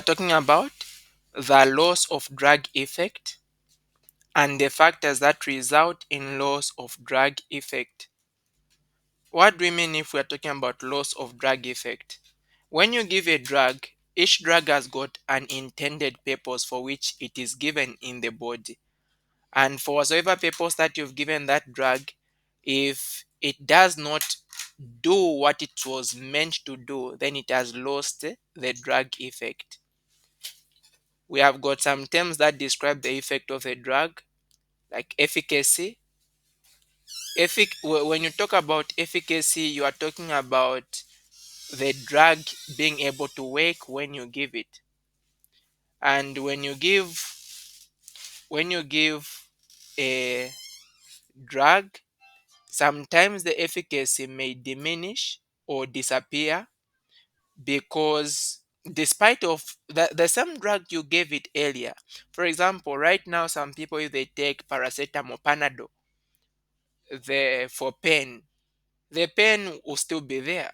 talking about the loss of drug effect and the factors that result in loss of drug effect. What do we mean if we are talking about loss of drug effect? When you give a drug, each drug has got an intended purpose for which it is given in the body. And for whatsoever purpose that you've given that drug, if it does not do what it was meant to do, then it has lost the drug effect. We have got some terms that describe the effect of a drug, like efficacy. When you talk about efficacy, you are talking about the drug being able to work when you give it. And when you give a drug, sometimes the efficacy may diminish or disappear because despite of the same drug you gave it earlier. For example, right now some people, if they take paracetamol, Panadol, for pain, the pain will still be there.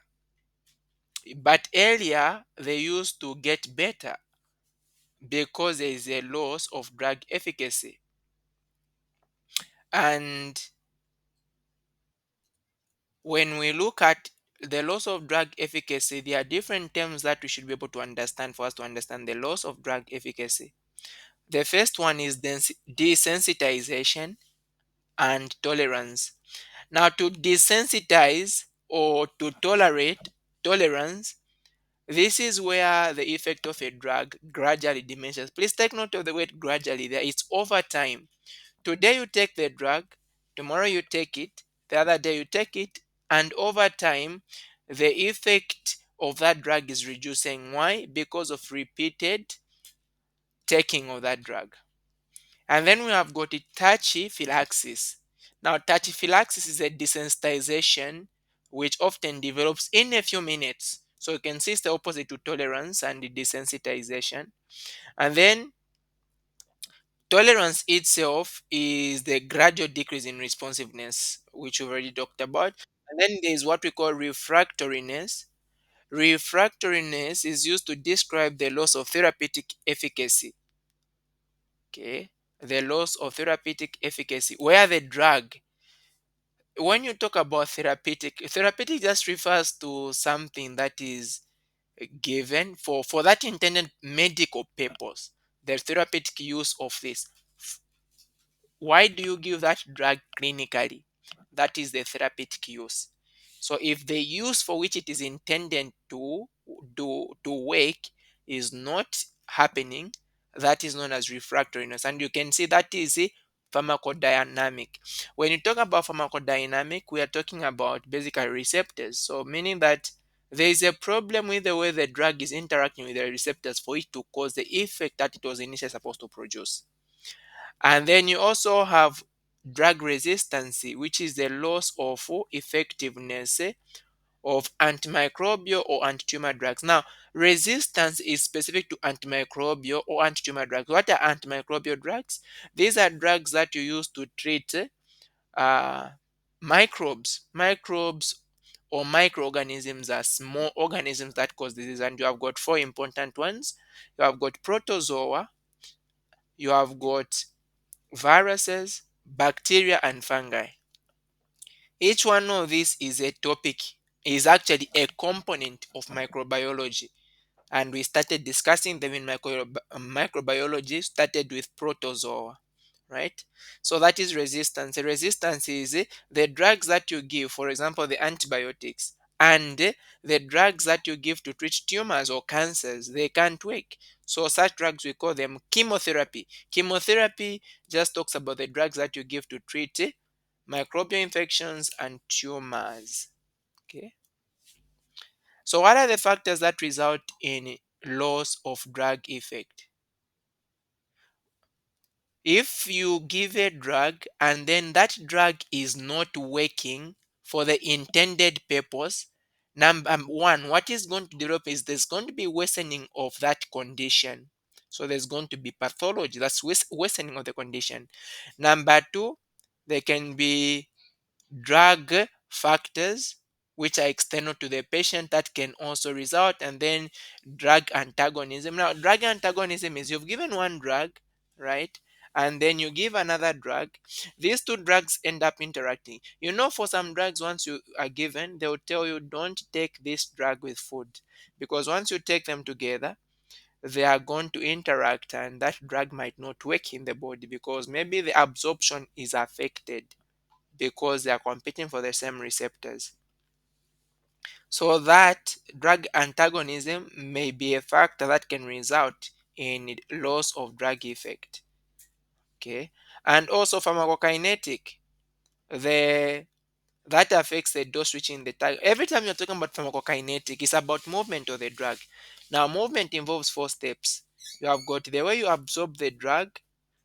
But earlier they used to get better because there is a loss of drug efficacy. And when we look at the loss of drug efficacy, there are different terms that we should be able to understand for us to understand the loss of drug efficacy. The first one is desensitization and tolerance. Now, to desensitize or to tolerance, this is where the effect of a drug gradually diminishes. Please take note of the word gradually there. It's over time. Today you take the drug, tomorrow you take it, the other day you take it, and over time, the effect of that drug is reducing. Why? Because of repeated taking of that drug. And then we have got a tachyphylaxis. Now, tachyphylaxis is a desensitization which often develops in a few minutes. So you can see it's the opposite to tolerance and the desensitization. And then tolerance itself is the gradual decrease in responsiveness, which we've already talked about. And then there's what we call refractoriness. Refractoriness is used to describe the loss of therapeutic efficacy. Okay, the loss of therapeutic efficacy, where the drug, when you talk about therapeutic just refers to something that is given for that intended medical purpose, the therapeutic use of this. Why do you give that drug clinically? That is the therapeutic use. So if the use for which it is intended to work is not happening, that is known as refractoriness. And you can see that is a pharmacodynamic. When you talk about pharmacodynamic, we are talking about basically receptors. So meaning that there is a problem with the way the drug is interacting with the receptors for it to cause the effect that it was initially supposed to produce. And then you also have drug resistance, which is the loss of effectiveness of antimicrobial or anti-tumor drugs. Now, resistance is specific to antimicrobial or anti-tumor drugs. What are antimicrobial drugs? These are drugs that you use to treat uh, microbes. Microbes or microorganisms are small organisms that cause disease, and you have got four important ones. You have got protozoa, you have got viruses, bacteria, and fungi. Each one of these is a topic, is actually a component of microbiology. And we started discussing them in microbiology, started with protozoa, right? So that is resistance. Resistance is the drugs that you give, for example, the antibiotics, and the drugs that you give to treat tumors or cancers, they can't work. So such drugs, we call them chemotherapy. Chemotherapy just talks about the drugs that you give to treat microbial infections and tumors. Okay. So what are the factors that result in loss of drug effect? If you give a drug and then that drug is not working for the intended purpose, number one, what is going to develop is there's going to be worsening of that condition. So there's going to be pathology, that's worsening of the condition. Number two, there can be drug factors which are external to the patient that can also result, and then drug antagonism. Now, drug antagonism is you've given one drug, right? And then you give another drug. These two drugs end up interacting. You know, for some drugs, once you are given, they'll tell you don't take this drug with food, because once you take them together, they are going to interact, and that drug might not work in the body because maybe the absorption is affected because they are competing for the same receptors. So that drug antagonism may be a factor that can result in loss of drug effect. Okay. And also pharmacokinetic, the that affects the dose reaching the target. Every time you're talking about pharmacokinetic, it's about movement of the drug. Now, movement involves four steps. You have got the way you absorb the drug,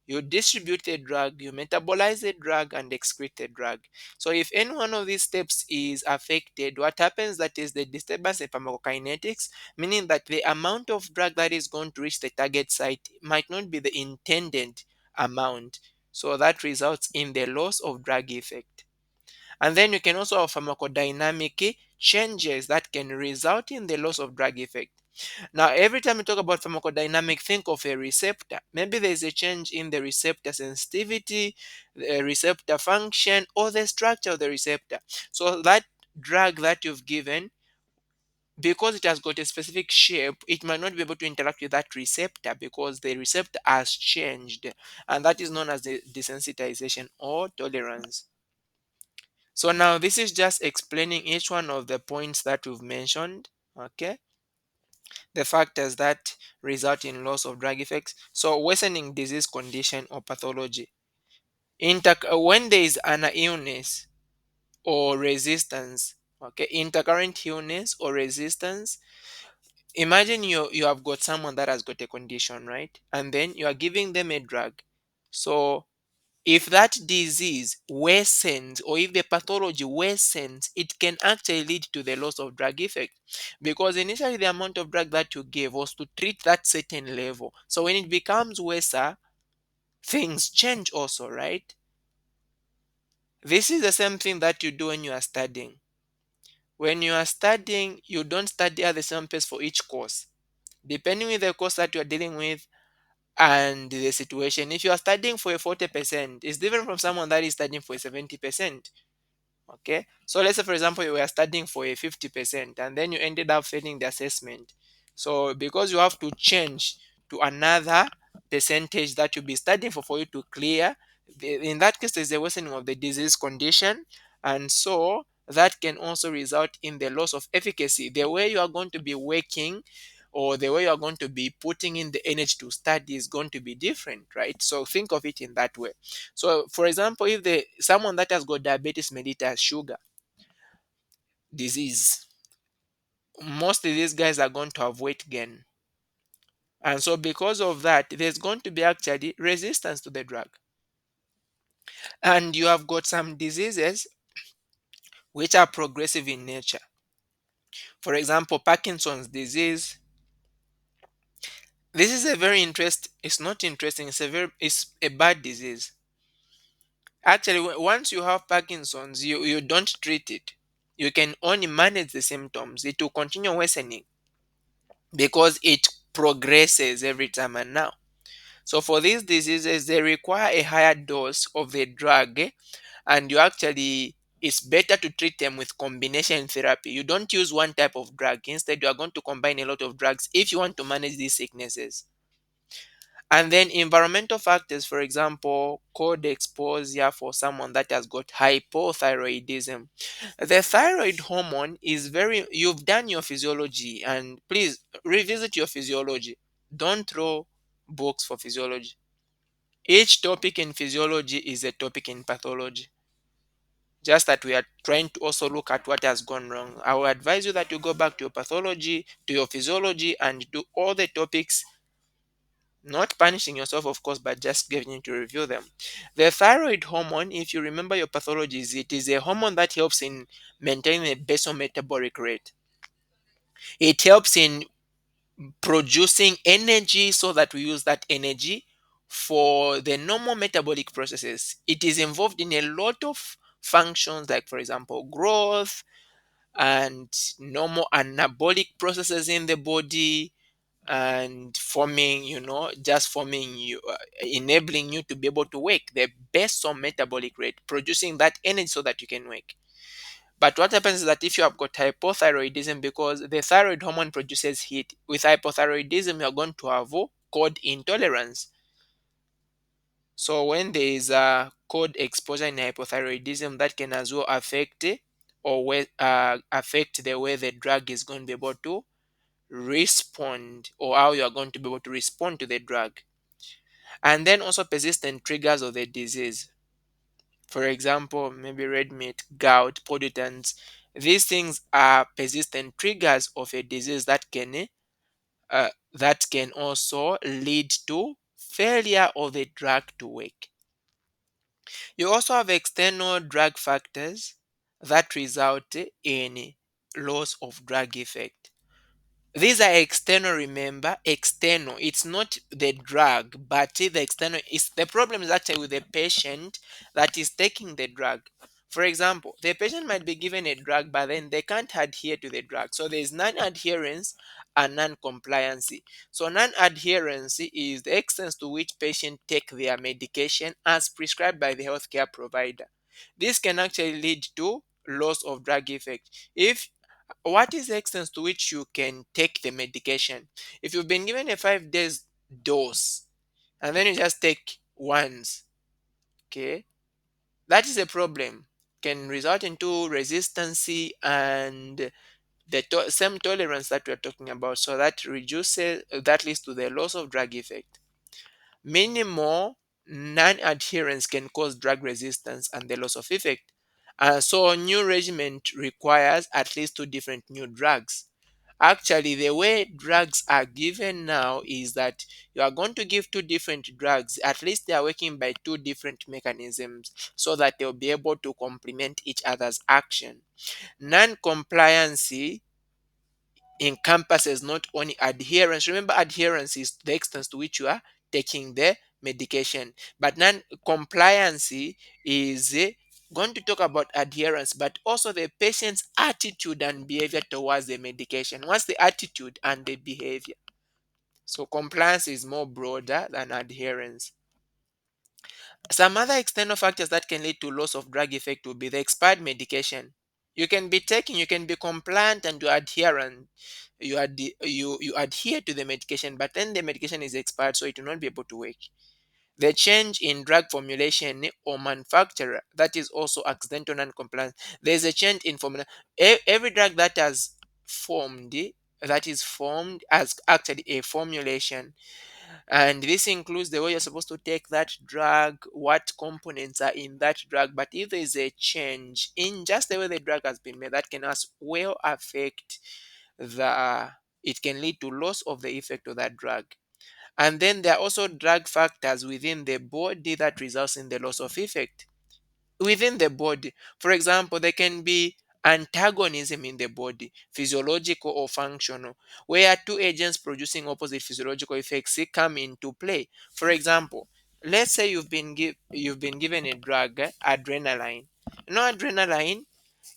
you distribute the drug, you metabolize the drug, and excrete the drug. So, if any one of these steps is affected, what happens that is the disturbance in pharmacokinetics, meaning that the amount of drug that is going to reach the target site might not be the intended amount. So, that results in the loss of drug effect. And then you can also have pharmacodynamic changes that can result in the loss of drug effect. Now, every time you talk about pharmacodynamic, think of a receptor. Maybe there's a change in the receptor sensitivity, the receptor function, or the structure of the receptor. So that drug that you've given, because it has got a specific shape, it might not be able to interact with that receptor because the receptor has changed. And that is known as the desensitization or tolerance. So now this is just explaining each one of the points that we've mentioned, okay? The factors that result in loss of drug effects. So worsening disease condition or pathology. When there is an illness or resistance, okay, intercurrent illness or resistance, imagine you have got someone that has got a condition, right? And then you are giving them a drug. So if that disease worsens or if the pathology worsens, it can actually lead to the loss of drug effect, because initially the amount of drug that you gave was to treat that certain level. So when it becomes worse, things change also, right? This is the same thing that you do when you are studying. When you are studying, you don't study at the same pace for each course. Depending with the course that you are dealing with, and the situation, if you are studying for a 40%, it's different from someone that is studying for a 70%. Okay, so let's say for example you were studying for a 50% and then you ended up failing the assessment. So because you have to change to another percentage that you'll be studying for you to clear, in that case there's a worsening of the disease condition, and so that can also result in the loss of efficacy. The way you are going to be working or the way you are going to be putting in the energy to study is going to be different, right? So think of it in that way. So, for example, if the someone that has got diabetes mellitus, sugar disease, most of these guys are going to have weight gain, and so because of that, there's going to be actually resistance to the drug. And you have got some diseases which are progressive in nature. For example, Parkinson's disease. This is a very interest. It's not interesting. It's a bad disease. Actually, once you have Parkinson's, you don't treat it. You can only manage the symptoms. It will continue worsening because it progresses every time and now. So for these diseases, they require a higher dose of the drug, and you actually it's better to treat them with combination therapy. You don't use one type of drug. Instead, you are going to combine a lot of drugs if you want to manage these sicknesses. And then environmental factors, for example, cold exposure for someone that has got hypothyroidism. The thyroid hormone is very, you've done your physiology, and please revisit your physiology. Don't throw books for physiology. Each topic in physiology is a topic in pathology. Just that we are trying to also look at what has gone wrong. I will advise you that you go back to your pathology, to your physiology, and do all the topics, not punishing yourself, of course, but just getting you to review them. The thyroid hormone, if you remember your pathologies, it is a hormone that helps in maintaining a basal metabolic rate. It helps in producing energy so that we use that energy for the normal metabolic processes. It is involved in a lot of functions, like, for example, growth, and normal anabolic processes in the body, and forming, just forming you, enabling you to be able to work the best on metabolic rate, producing that energy so that you can work. But what happens is that if you have got hypothyroidism, because the thyroid hormone produces heat, with hypothyroidism, you're going to have cold intolerance. So when there is a cold exposure in hypothyroidism, that can as well affect affect the way the drug is going to be able to respond, or how you are going to be able to respond to the drug. And then also persistent triggers of the disease. For example, maybe red meat, gout, pollutants. These things are persistent triggers of a disease that can also lead to failure of the drug to work. You also have external drug factors that result in loss of drug effect. These are external, remember, external. It's not the drug, but the external. Is the problem is actually with the patient that is taking the drug. For example, the patient might be given a drug, but then they can't adhere to the drug. So there is non-adherence and non-compliance. So non-adherence is the extent to which patients take their medication as prescribed by the healthcare provider. This can actually lead to loss of drug effect. If What is the extent to which you can take the medication? If you've been given a 5 days dose and then you just take once, okay, that is a problem. Can result into resistance and the same tolerance that we are talking about. So that leads to the loss of drug effect. Minimal non-adherence can cause drug resistance and the loss of effect. So a new regimen requires at least two different new drugs. Actually, the way drugs are given now is that you are going to give two different drugs. At least they are working by two different mechanisms so that they'll be able to complement each other's action. Non-compliance encompasses not only adherence. Remember, adherence is the extent to which you are taking the medication, but non-compliance is going to talk about adherence, but also the patient's attitude and behavior towards the medication. What's the attitude and the behavior? So compliance is more broader than adherence. Some other external factors that can lead to loss of drug effect will be the expired medication. You can be compliant and you adherent, you adhere to the medication, but then the medication is expired, so it will not be able to work. The change in drug formulation or manufacturer, that is also accidental non-compliance. There's a change in formula. Every drug that is formed as actually a formulation, and this includes the way you're supposed to take that drug, what components are in that drug. But if there is a change in just the way the drug has been made, that can as well affect the it can lead to loss of the effect of that drug. And then there are also drug factors within the body that results in the loss of effect within the body. For example, there can be antagonism in the body, physiological or functional, where two agents producing opposite physiological effects come into play. For example, let's say you've been given a drug, adrenaline. Adrenaline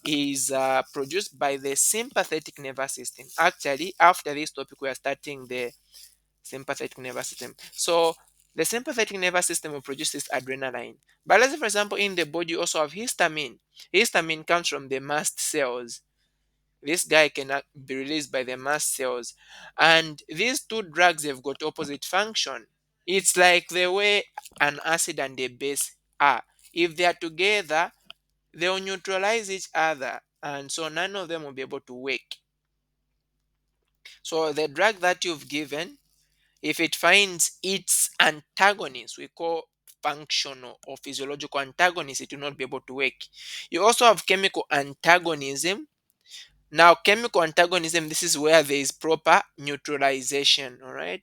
is produced by the sympathetic nervous system. Actually, after this topic, we are starting the sympathetic nervous system. So the sympathetic nervous system will produce this adrenaline. But let's say, for example, in the body you also have histamine. Histamine comes from the mast cells. This guy cannot be released by the mast cells. And these two drugs have got opposite function. It's like the way an acid and a base are. If they are together, they will neutralize each other. And so none of them will be able to work. So the drug that you've given, if it finds its antagonist, we call functional or physiological antagonist, it will not be able to work. You also have chemical antagonism. Now, chemical antagonism, this is where there is proper neutralization, all right?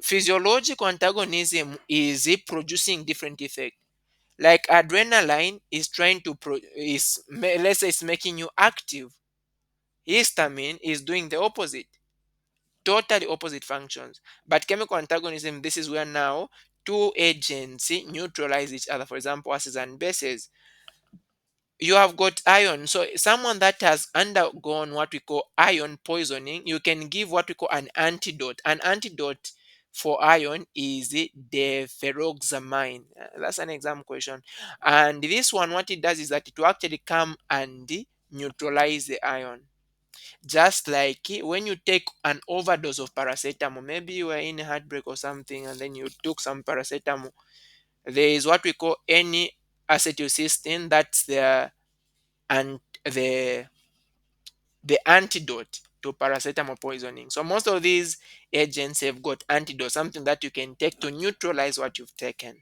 Physiological antagonism is it producing different effect. Like adrenaline is trying to let's say it's making you active. Histamine is doing the opposite, totally opposite functions. But chemical antagonism, this is where now two agents neutralize each other. For example, acids and bases. you have got iron. So someone that has undergone what we call iron poisoning, you can give what we call an antidote. An antidote for iron is the deferoxamine. That's an exam question. And this one, what it does is that it will actually come and neutralize the iron. Just like when you take an overdose of paracetamol, maybe you were in a heartbreak or something, and then you took some paracetamol. There is what we call any acetylcysteine. That's and the antidote to paracetamol poisoning. So most of these agents have got antidote, something that you can take to neutralize what you've taken.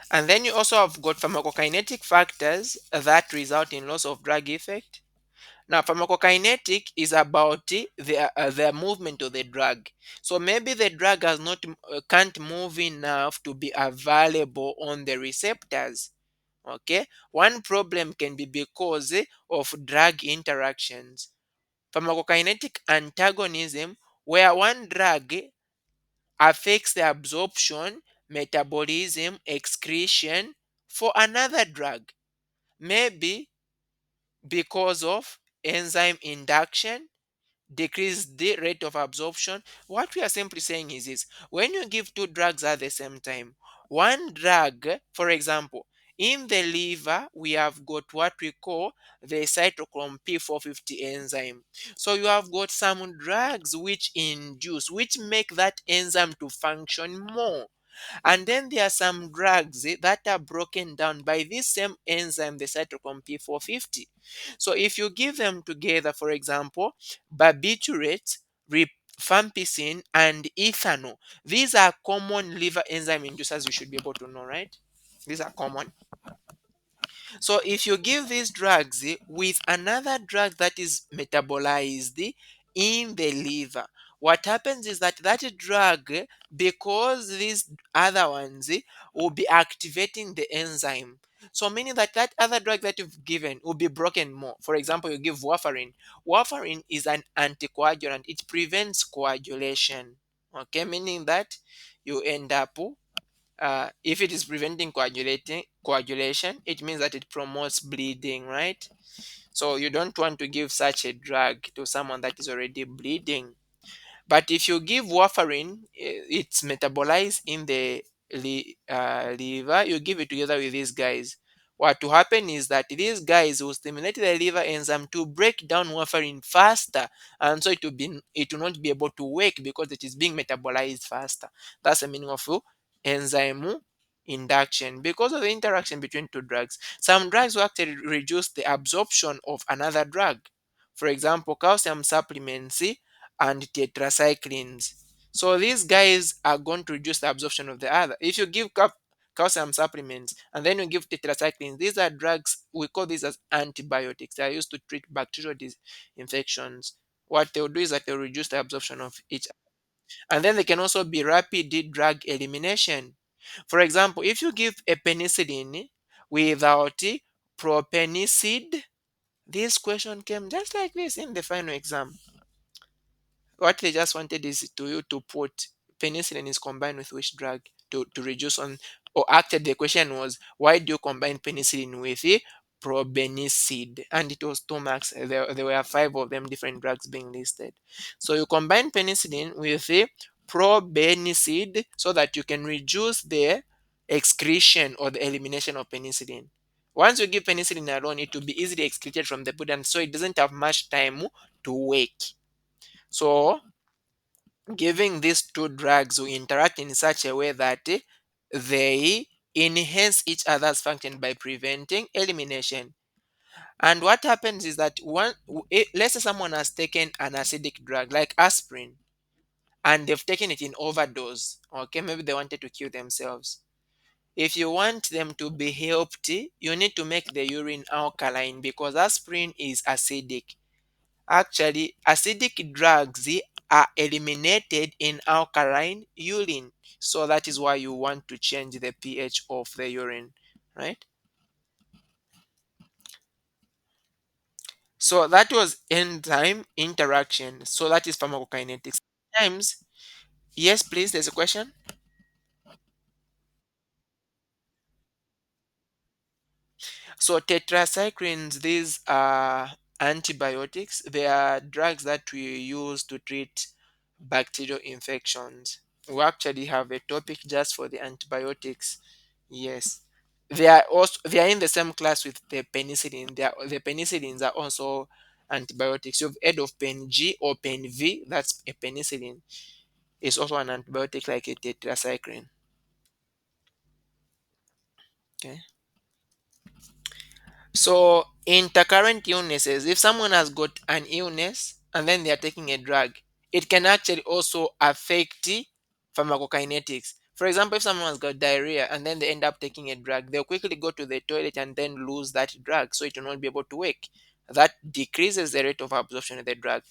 And then you also have got pharmacokinetic factors that result in loss of drug effect. Now, pharmacokinetic is about the movement of the drug. So maybe the drug has not can't move enough to be available on the receptors. Okay, one problem can be because of drug interactions. Pharmacokinetic antagonism, where one drug affects the absorption, metabolism, excretion for another drug, maybe because of enzyme induction, decrease the rate of absorption. What we are simply saying is this: when you give two drugs at the same time, one drug, for example, in the liver, we have got what we call the cytochrome P450 enzyme. So you have got some drugs which induce, which make that enzyme to function more. And then there are some drugs that are broken down by this same enzyme, the cytochrome P450. So if you give them together, for example, barbiturate, rifampicin, and ethanol, these are common liver enzyme inducers you should be able to know, right? These are common. So if you give these drugs with another drug that is metabolized in the liver, what happens is that that drug, because these other ones will be activating the enzyme. So meaning that that other drug that you've given will be broken more. For example, you give warfarin. Warfarin is an anticoagulant. It prevents coagulation. Okay, meaning that you end up if it is preventing coagulation, it means that it promotes bleeding, right? So you don't want to give such a drug to someone that is already bleeding. But if you give warfarin, it's metabolized in the liver. You give it together with these guys. What will happen is that these guys will stimulate the liver enzyme to break down warfarin faster, and so it will not be able to work because it is being metabolized faster. That's the meaning of enzyme induction. Because of the interaction between two drugs, some drugs will actually reduce the absorption of another drug. For example, calcium supplements and tetracyclines. So these guys are going to reduce the absorption of the other. If you give calcium supplements and then you give tetracyclines, these are drugs, we call these as antibiotics. They are used to treat bacterial infections. What they'll do is that they'll reduce the absorption of each. And then they can also be rapid drug elimination. For example, if you give a penicillin without propenicid, this question came just like this in the final exam. What they just wanted is to you to put penicillin is combined with which drug to reduce on, or actually the question was, why do you combine penicillin with probenicid? And it was 2 marks. There were five of them, different drugs being listed. So you combine penicillin with probenicid so that you can reduce the excretion or the elimination of penicillin. Once you give penicillin alone, it will be easily excreted from the body, and so it doesn't have much time to work. So giving these two drugs will interact in such a way that they enhance each other's function by preventing elimination. And what happens is that let's say someone has taken an acidic drug like aspirin, and they've taken it in overdose. Okay, maybe they wanted to kill themselves. If you want them to be helped, you need to make the urine alkaline because aspirin is acidic. Actually, acidic drugs are eliminated in alkaline urine. So that is why you want to change the pH of the urine, right? So that was enzyme interaction. So that is pharmacokinetics. Times, yes, please. There's a question. So tetracyclines, these are antibiotics. They are drugs that we use to treat bacterial infections. We actually have a topic just for the antibiotics. Yes. They are in the same class with the penicillin. The penicillins are also antibiotics. You've heard of pen G or pen V, that's a penicillin. It's also an antibiotic like a tetracycline. Okay. So, intercurrent illnesses, if someone has got an illness and then they are taking a drug, it can actually also affect the pharmacokinetics. For example, if someone has got diarrhea and then they end up taking a drug, they'll quickly go to the toilet and then lose that drug, so it will not be able to work. That decreases the rate of absorption of the drug.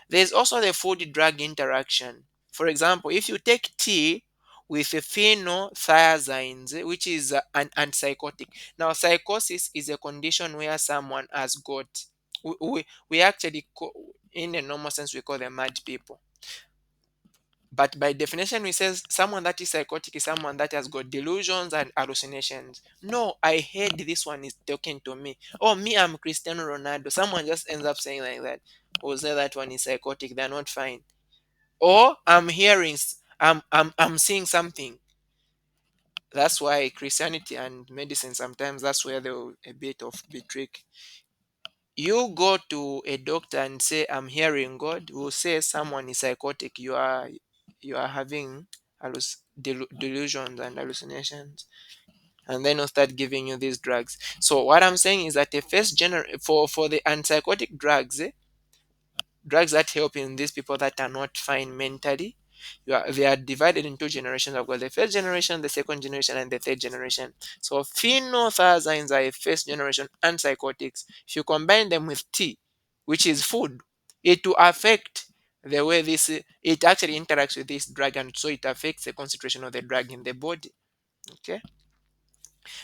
There's also the food drug interaction. For example, if you take tea with phenothiazines, which is an antipsychotic. Now, psychosis is a condition where someone has got, we actually, in a normal sense, we call them mad people. But by definition, we say someone that is psychotic is someone that has got delusions and hallucinations. No, I heard this one is talking to me. Oh, me, I'm Cristiano Ronaldo. Someone just ends up saying like that. Or say that one is psychotic. They're not fine. Or I'm hearing, I'm seeing something. That's why Christianity and medicine sometimes that's where there will a bit of be trick. You go to a doctor and say, I'm hearing God, will say someone is psychotic, you are having delusions and hallucinations, and then will start giving you these drugs. So what I'm saying is that the first for the antipsychotic drugs, drugs that help in these people that are not fine mentally, they are divided into generations. I've got the first generation, the second generation, and the third generation. So phenothiazines are a first generation antipsychotics. If you combine them with tea, which is food, it will affect the way it actually interacts with this drug, and so it affects the concentration of the drug in the body. Okay.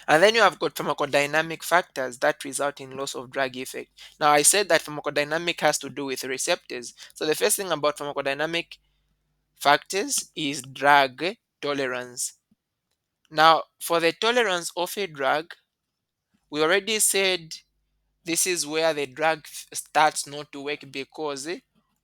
And then you have got pharmacodynamic factors that result in loss of drug effect. Now, I said that pharmacodynamic has to do with receptors. So, the first thing about pharmacodynamic factors is drug tolerance. Now, for the tolerance of a drug, we already said this is where the drug starts not to work because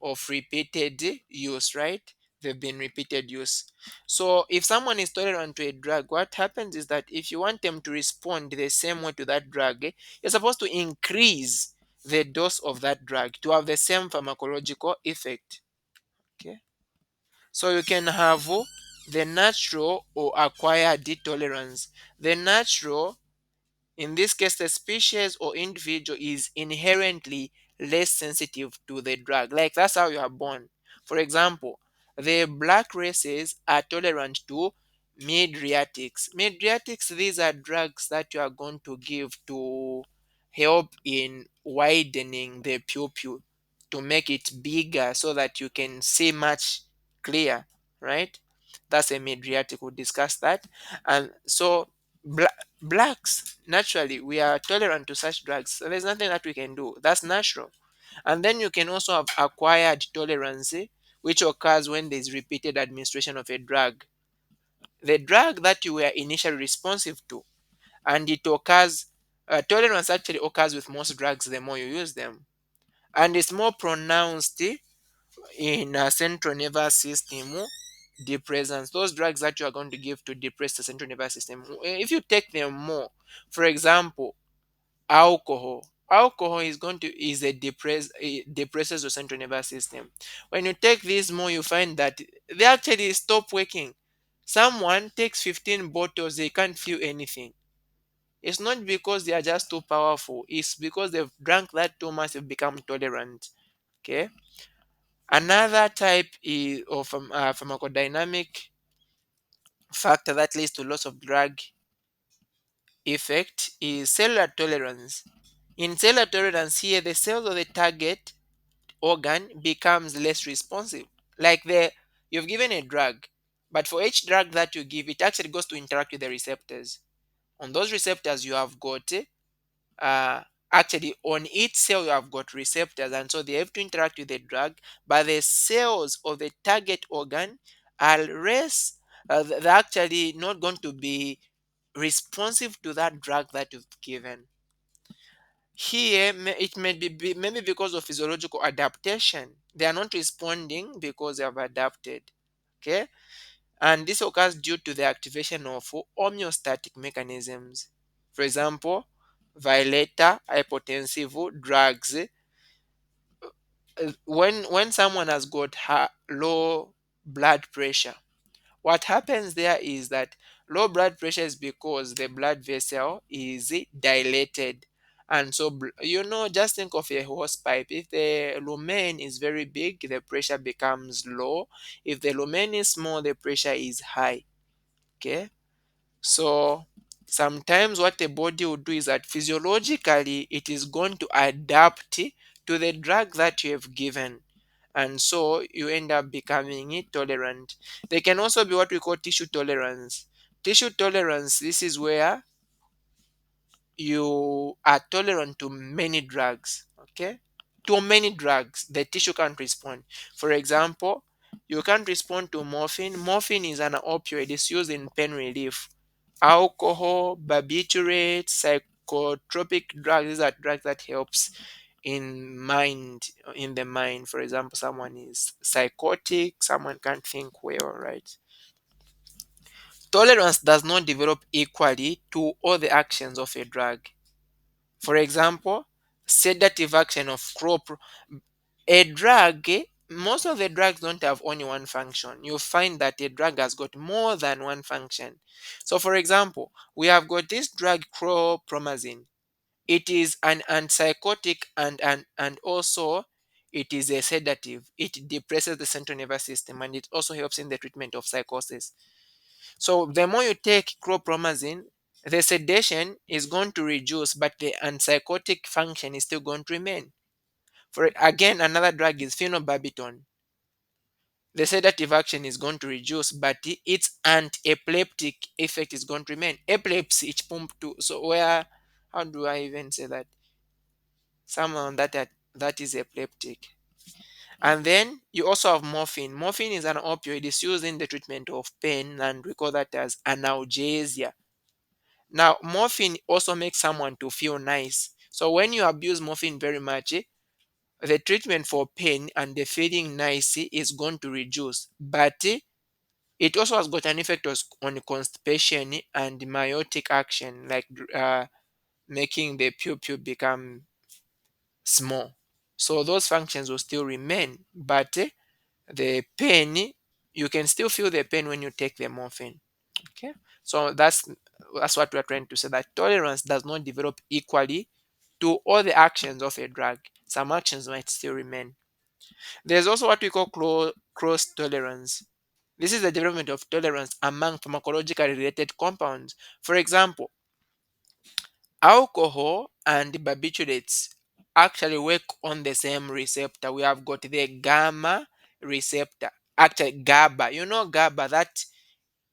of repeated use, right? They've been repeated use. So if someone is tolerant to a drug, what happens is that if you want them to respond the same way to that drug, you're supposed to increase the dose of that drug to have the same pharmacological effect. Okay. So you can have the natural or acquired tolerance. The natural, in this case, the species or individual is inherently less sensitive to the drug. Like that's how you are born. For example, the black races are tolerant to mydriatics. Mydriatics, these are drugs that you are going to give to help in widening the pupil to make it bigger so that you can see much clear, right? That's a mydriatic. We'll discuss that. And so blacks naturally we are tolerant to such drugs, so there's nothing that we can do, that's natural. And then you can also have acquired tolerance, which occurs when there's repeated administration of a drug, the drug that you were initially responsive to. And it occurs, tolerance actually occurs with most drugs the more you use them, and it's more pronounced in central nervous system depressants, those drugs that you are going to give to depress the central nervous system. If you take them more, for example, alcohol is going to is a depresses the central nervous system. When you take these more, you find that they actually stop working. Someone takes 15 bottles, they can't feel anything. It's not because they are just too powerful, it's because they've drank that too much, they've become tolerant. Okay. Another type is of pharmacodynamic factor that leads to loss of drug effect is cellular tolerance. In cellular tolerance, here the cells of the target organ becomes less responsive. Like you've given a drug, but for each drug that you give, it actually goes to interact with the receptors. On those receptors, you have got uh, actually on each cell you have got receptors, and so they have to interact with the drug. But the cells of the target organ are less. They're actually not going to be responsive to that drug that you've given. Here, it may maybe because of physiological adaptation. They are not responding because they have adapted. Okay, and this occurs due to the activation of homeostatic mechanisms. For example, violator hypotensive drugs. When someone has got low blood pressure, what happens there is that low blood pressure is because the blood vessel is dilated. And so, just think of a hose pipe. If the lumen is very big, the pressure becomes low. If the lumen is small, the pressure is high. Okay. So sometimes what the body will do is that physiologically it is going to adapt to the drug that you have given. And so you end up becoming intolerant. There can also be what we call tissue tolerance. Tissue tolerance, this is where you are tolerant to many drugs. Okay, to many drugs the tissue can't respond. For example, you can't respond to morphine. Morphine is an opioid. It's used in pain relief. Alcohol, barbiturates, psychotropic drugs, these are drugs that helps in the mind. For example, someone is psychotic, someone can't think well, right? Tolerance does not develop equally to all the actions of a drug. For example, sedative action of a drug, most of the drugs don't have only one function. You find that a drug has got more than one function. So, for example, we have got this drug chlorpromazine. It is an antipsychotic and also it is a sedative. It depresses the central nervous system and it also helps in the treatment of psychosis. So the more you take chlorpromazine, the sedation is going to reduce, but the antipsychotic function is still going to remain. For again, another drug is phenobarbital. The sedative action is going to reduce, but its anti-epileptic effect is going to remain. Epilepsy, it's pump too. So where, how do I even say that? Someone that is epileptic. And then you also have morphine. Morphine is an opioid. It's used in the treatment of pain, and we call that as analgesia. Now, morphine also makes someone to feel nice. So when you abuse morphine very much, the treatment for pain and the feeling nice is going to reduce. But it also has got an effect on constipation and meiotic action, like making the pupil become small. So those functions will still remain, but the pain, you can still feel the pain when you take the morphine. Okay, so that's what we're trying to say, that tolerance does not develop equally to all the actions of a drug. Some actions might still remain. There's also what we call cross tolerance. This is the development of tolerance among pharmacologically related compounds. For example, alcohol and barbiturates actually work on the same receptor. We have got the gamma receptor. Actually, GABA. You know GABA, that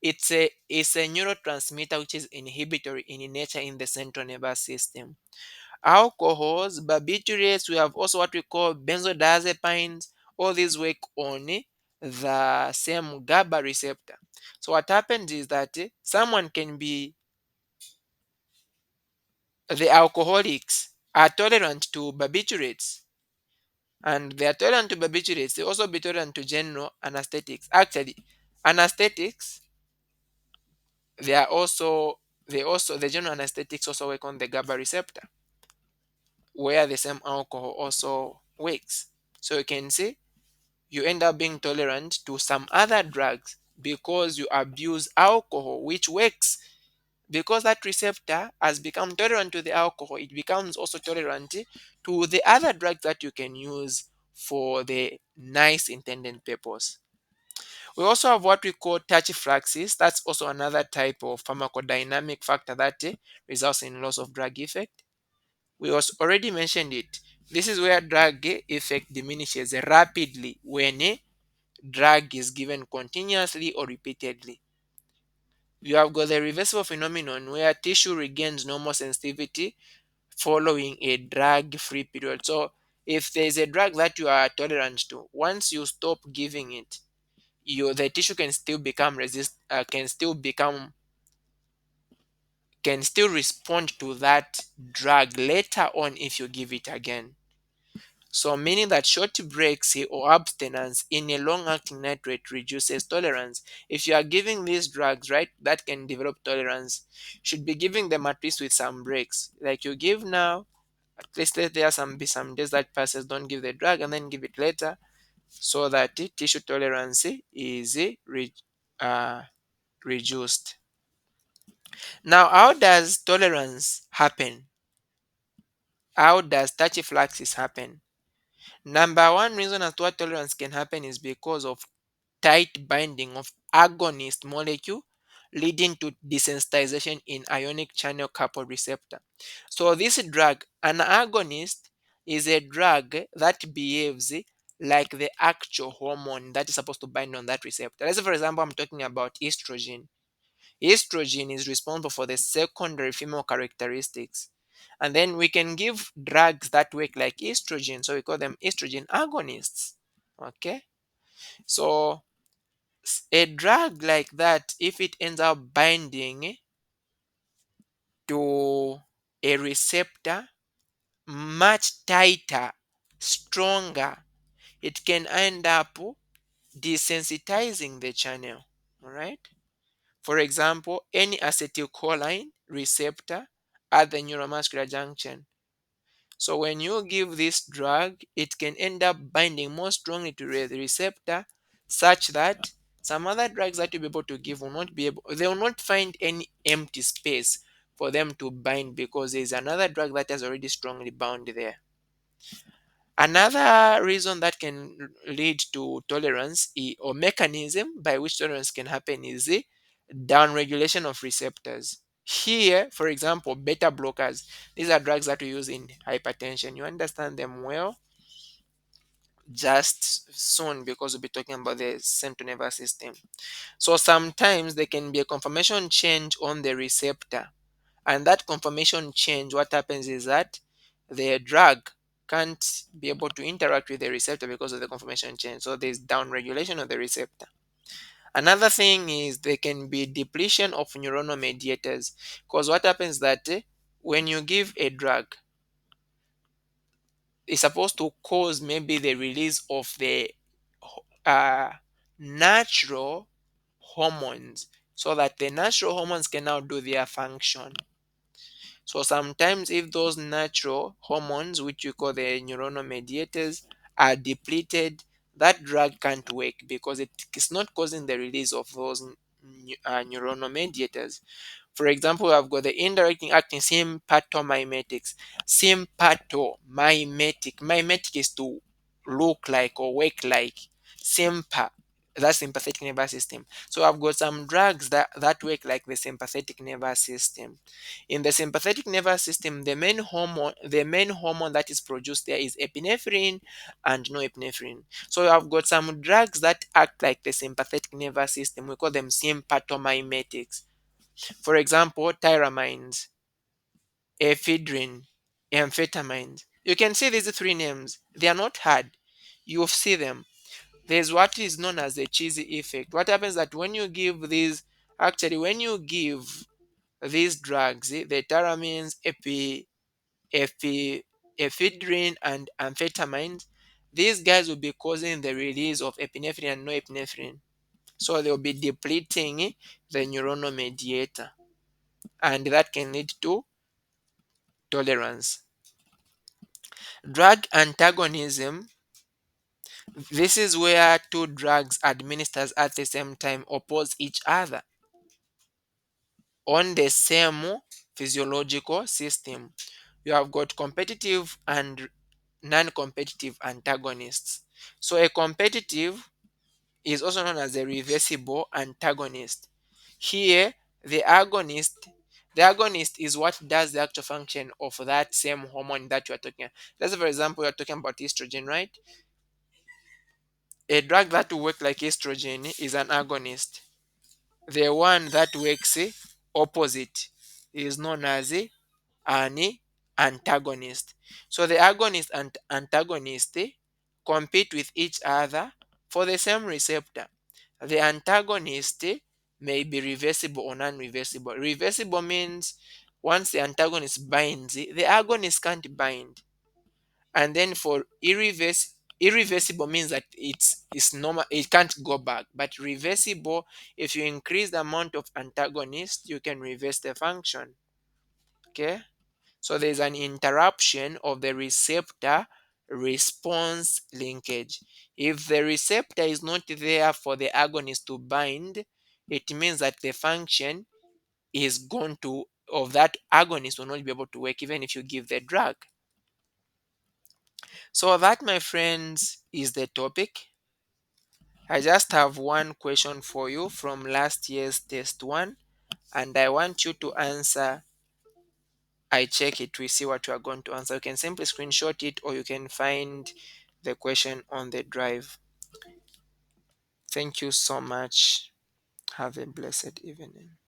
it's a neurotransmitter which is inhibitory in nature in the central nervous system. Alcohols, barbiturates, we have also what we call benzodiazepines. All these work on the same GABA receptor. So what happens is that someone can be, the alcoholics are tolerant to barbiturates, and they are tolerant to barbiturates. They also be tolerant to general anesthetics. Actually, anesthetics, they are also the general anesthetics also work on the GABA receptor, where the same alcohol also works. So you can see you end up being tolerant to some other drugs because you abuse alcohol, which works because that receptor has become tolerant to the alcohol. It becomes also tolerant to the other drugs that you can use for the nice intended purpose. We also have what we call tachyphylaxis. That's also another type of pharmacodynamic factor that results in loss of drug effect. We also already mentioned it. This is where drug effect diminishes rapidly when a drug is given continuously or repeatedly. You have got the reversible phenomenon where tissue regains normal sensitivity following a drug-free period. So if there is a drug that you are tolerant to, once you stop giving it, the tissue can still become can still respond to that drug later on if you give it again. So, meaning that short breaks or abstinence in a long acting nitrate reduces tolerance. If you are giving these drugs, right, that can develop tolerance, you should be giving them at least with some breaks. Like you give now, at least let there be some days that passes, don't give the drug and then give it later so that the tissue tolerance is uh, reduced. Now, how does tolerance happen? How does tachyphylaxis happen? Number one reason as to what tolerance can happen is because of tight binding of agonist molecule leading to desensitization in ionic channel coupled receptor. So this drug, an agonist, is a drug that behaves like the actual hormone that is supposed to bind on that receptor. Let's say, for example, I'm talking about estrogen. Estrogen is responsible for the secondary female characteristics. And then we can give drugs that work like estrogen. So we call them estrogen agonists. Okay. So a drug like that, if it ends up binding to a receptor much tighter, stronger, it can end up desensitizing the channel. All right. For example, any acetylcholine receptor at the neuromuscular junction. So when you give this drug, it can end up binding more strongly to the receptor such that some other drugs that you'll be able to give will not be able, they will not find any empty space for them to bind because there's another drug that has already strongly bound there. Another reason that can lead to tolerance or mechanism by which tolerance can happen is the downregulation of receptors. Here, for example, beta blockers. These are drugs that we use in hypertension. You understand them well just soon because we'll be talking about the central nervous system. So sometimes there can be a conformation change on the receptor. And that conformation change, what happens is that the drug can't be able to interact with the receptor because of the conformation change. So there's downregulation of the receptor. Another thing is there can be depletion of neuronal mediators because what happens that when you give a drug, it's supposed to cause maybe the release of the uh, natural hormones so that the natural hormones can now do their function. So sometimes if those natural hormones, which we call the neuronal mediators, are depleted, that drug can't work because it is not causing the release of those neuronal mediators. For example, I've got the indirect acting sympathomimetics. Sympathomimetic. Mimetic is to look like or work like. Sympa. That's sympathetic nervous system. So I've got some drugs that work like the sympathetic nervous system. In the sympathetic nervous system, the main hormone that is produced there is epinephrine and norepinephrine. So I've got some drugs that act like the sympathetic nervous system. We call them sympathomimetics. For example, tyramines, ephedrine, amphetamines. You can see these three names. They are not hard. You see them. There's what is known as the cheesy effect. What happens that when you give these drugs, the tyramines, epi, ephedrine, and amphetamines, these guys will be causing the release of epinephrine and norepinephrine. So they'll be depleting the neuronal mediator, and that can lead to tolerance. Drug antagonism. This is where two drugs administered at the same time oppose each other on the same physiological system. You have got competitive and non-competitive antagonists. So a competitive is also known as a reversible antagonist. Here, the agonist, the agonist is what does the actual function of that same hormone that you are talking about. Let's say, for example, you are talking about estrogen, right? A drug that will work like estrogen is an agonist. The one that works opposite is known as an antagonist. So the agonist and antagonist compete with each other for the same receptor. The antagonist may be reversible or non-reversible. Reversible means once the antagonist binds, the agonist can't bind. And then for irreversible means that it's normal, it can't go back. But reversible, if you increase the amount of antagonist, you can reverse the function. Okay? So there's an interruption of the receptor response linkage. If the receptor is not there for the agonist to bind, it means that the function is going to, of that agonist will not be able to work even if you give the drug. So that, my friends, is the topic. I just have one question for you from last year's test one, and I want you to answer. I check it, we see what you are going to answer. You can simply screenshot it or you can find the question on the drive. Thank you so much. Have a blessed evening.